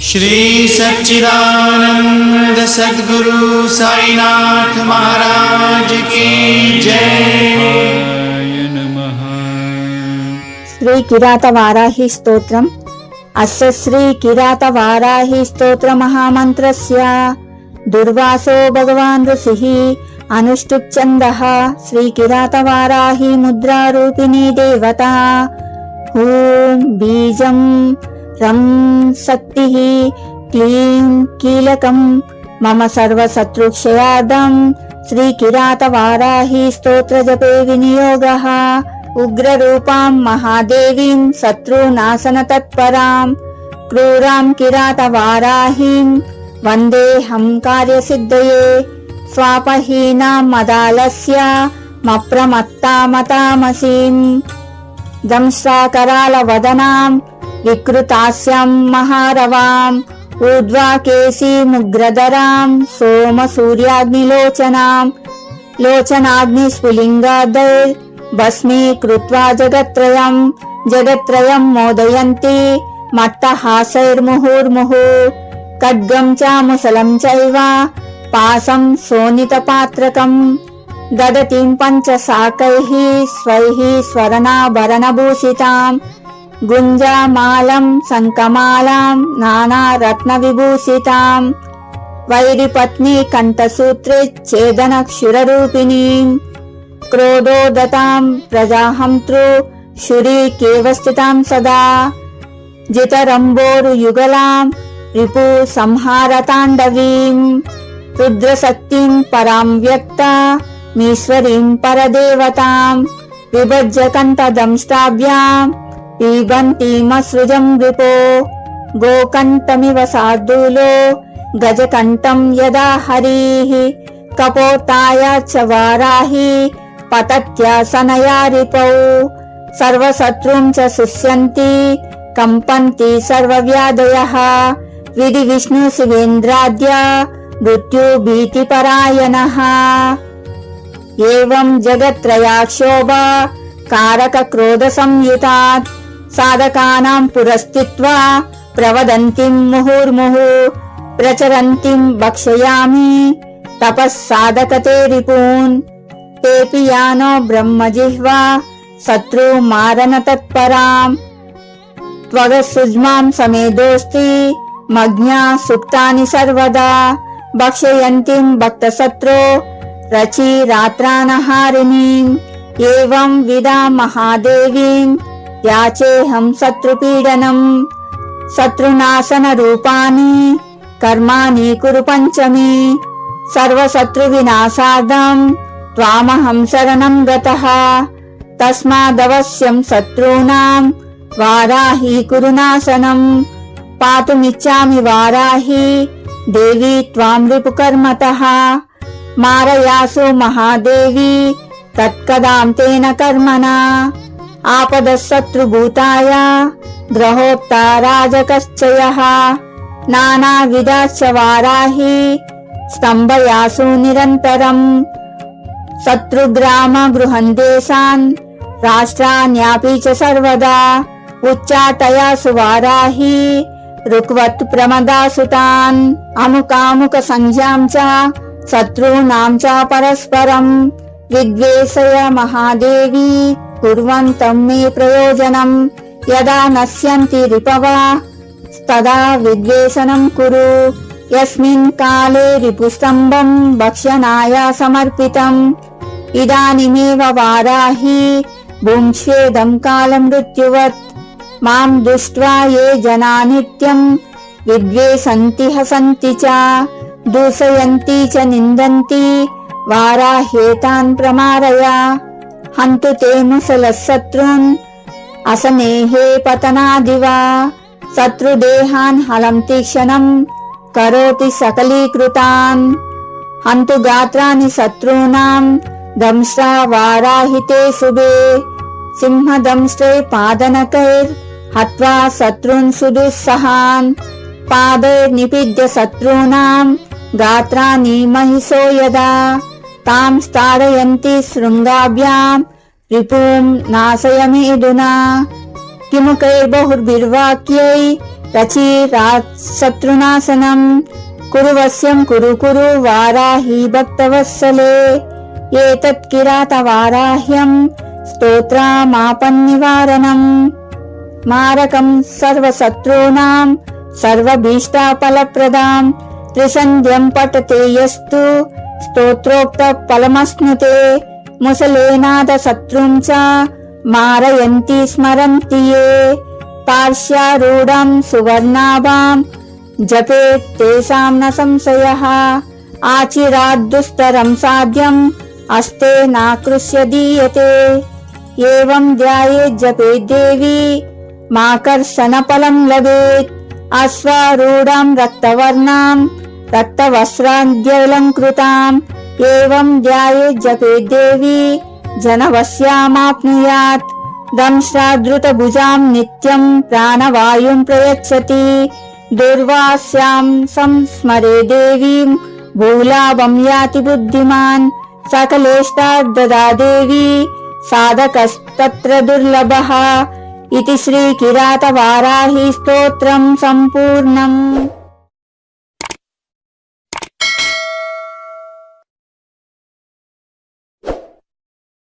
श्री सच्चिदानंद सद्गुरु साईनाथ महाराज की जय। श्री किरात वाराही स्तोत्रम्। अस्य श्री किरात वाराही स्तोत्र महामन्त्रस्य दुर्वासो भगवान् ऋषिः अनुष्टुप् श्री किरात वाराही मुद्रारूपिणी देवता। ॐ बीजं रं शक्तिः क्लीं कीलकं मम सर्वशत्रुक्षयार्धं श्री किरात वाराही स्तोत्र जपे विनियोगः। उग्ररूपां महादेवीं शत्रुनाशन तत्परां क्रूरां किरात वाराहीं वन्देऽहं कार्यसिद्धये। स्वापहीनां मदालस्य मप्रमत्तामतामसीं दंष्ट्राकरालवदनां विकृतास्यां महारवां ऊर्ध्वाकेशीमुग्रधरां सोमसूर्याग्निलोचनां लोचनाग्निस्फुलिङ्गादैर् भस्मीकृत्वा जगत्त्रयं मोदयन्ति मत्तहासैर्मुहुर्मुहुः। खड्गं च मुसलं चैव पाशं शोणितपात्रकं ददतीं पञ्चशाकैः स्वैः स्वर्णाभरणभूषितां गुञ्जामालं शङ्खमालां नानारत्नविभूषितां वैरिपत्नी कण्ठसूत्रे छेदनक्षुररूपिणीं क्रोधोदतां प्रजाहन्तृ शूरीकेवस्थितां सदा जितरम्बोरुयुगलां रिपुसंहारताण्डवीं रुद्रशक्तिं परां व्यक्तामीश्वरीं परदेवतां विभज्यकण्ठदंष्ट्राभ्यां पिबन्तीमसृजं रिपो गोकण्ठमिव शार्दूलो गजकण्ठं यदा हरिः कपोताया च वाराही पतत्यासनया रिपौ सर्वशत्रुं च शुष्यन्ति कम्पन्ति सर्वव्याधयः विधिविष्णु शिवेन्द्राद्या मृत्युभीतिपरायणः। एवं जगत्त्रयाक्षोभा कारकक्रोधसंयुतात् साधकानां पुरस्थित्वा प्रवदन्तीं मुहुर्मुहुः प्रचरन्तीं भक्षयामि तपःसाधकते रिपून् तेऽपि यानो ब्रह्मजिह्वा शत्रुमारन तत्परां त्वगसुज्मां समेदोऽस्ति मज्ञा सुप्तानि सर्वदा भक्षयन्तीं भक्तशत्रो रचिरात्राणहारिणीम्। एवं विदा महादेवीं याचेऽहं शत्रुपीडनम् शत्रुनाशनरूपाणि कर्माणि कुरु पञ्चमी सर्वशत्रुविनाशार्थं त्वामहं शरणं गतः तस्मादवश्यं शत्रूणां वाराही कुरु नाशनम् पातुमिच्छामि वाराही देवी त्वां रिपुकर्मतः मारयासु महादेवी तत्कदां तेन कर्मणा आपदशत्रुभूताय ग्रहोक्ता राजकश्चयः नानाविधाश्च वाराही स्तम्भयासु निरन्तरम् शत्रुग्राम गृहन् देशान् राष्ट्राण्यापि च सर्वदा उच्चाटयासु वाराही ऋक्वत् प्रमदासु तान् अमुकामुक संज्ञां च शत्रूणां च परस्परं विद्वेषय महादेवी कुर्वन्तं मे प्रयोजनं यदा नश्यन्ति रिपवा तदा विद्वेषणं कुरु यस्मिन् काले रिपुस्तम्भं भक्षणाय समर्पितम् इदानीमेव वाराही भुङ्क्ष्वेदं कालमृत्युवत् मां दृष्ट्वा ये जना नित्यं विद्वेषन्ति हसन्ति च दूषयन्ति च निन्दन्ति वाराह्येतान् प्रमारय हन्तु ते मुसलशत्रून् असनेहे पतनादिवा शत्रुदेहान् हलं तीक्ष्णं करोति सकलीकृतान् हन्तु गात्राणि शत्रूणां दंष्ट्रा वाराहिते शुभे सिंहदंष्ट्रे पादनकैर् हत्वा शत्रून् सुदुस्सहान् पादैर्निपीड्य शत्रूणां गात्राणि महिषो यदा तां स्थारयन्ति शृङ्गाभ्यां रिपुं नाशयमेदुना किमुकैर्बहुर्भिर्वाक्यै रचिरात् शत्रुनाशनम् कुरु वश्यं कुरु कुरु वाराही भक्तवत्सले एतत् किरातवाराह्यं स्तोत्रमापन्निवारणम् मारकं सर्वशत्रूणां सर्वभीष्टफलप्रदां त्रिसन्ध्यं पठते यस्तु स्तोत्रोक्तफलमश्नुते मुसलेनाद शत्रुं च मारयन्ति स्मरन्ति ये पार्श्यारूढं सुवर्णाभां जपेत् तेषां न संशयः आचिराद्दुस्तरं साध्यम् अस्ते नाकृष्य दीयते एवं ध्यायेत् जपेत् देवी माकर्षणफलं लभेत् अश्वारूढं रक्तवर्णां रक्तवस्त्राद्यलङ्कृताम् एवं ध्यायेत् जपेत् देवी जनवश्यामाप्नुयात् दंष्ट्राद्रुतभुजां नित्यं प्राणवायुं प्रयच्छति दुर्वास्यां संस्मरे देवीं भूलाभं याति बुद्धिमान् सकलेष्टार्ददा देवी साधकस्तत्र दुर्लभः इति श्री किरातवाराही स्तोत्रं सम्पूर्णम्।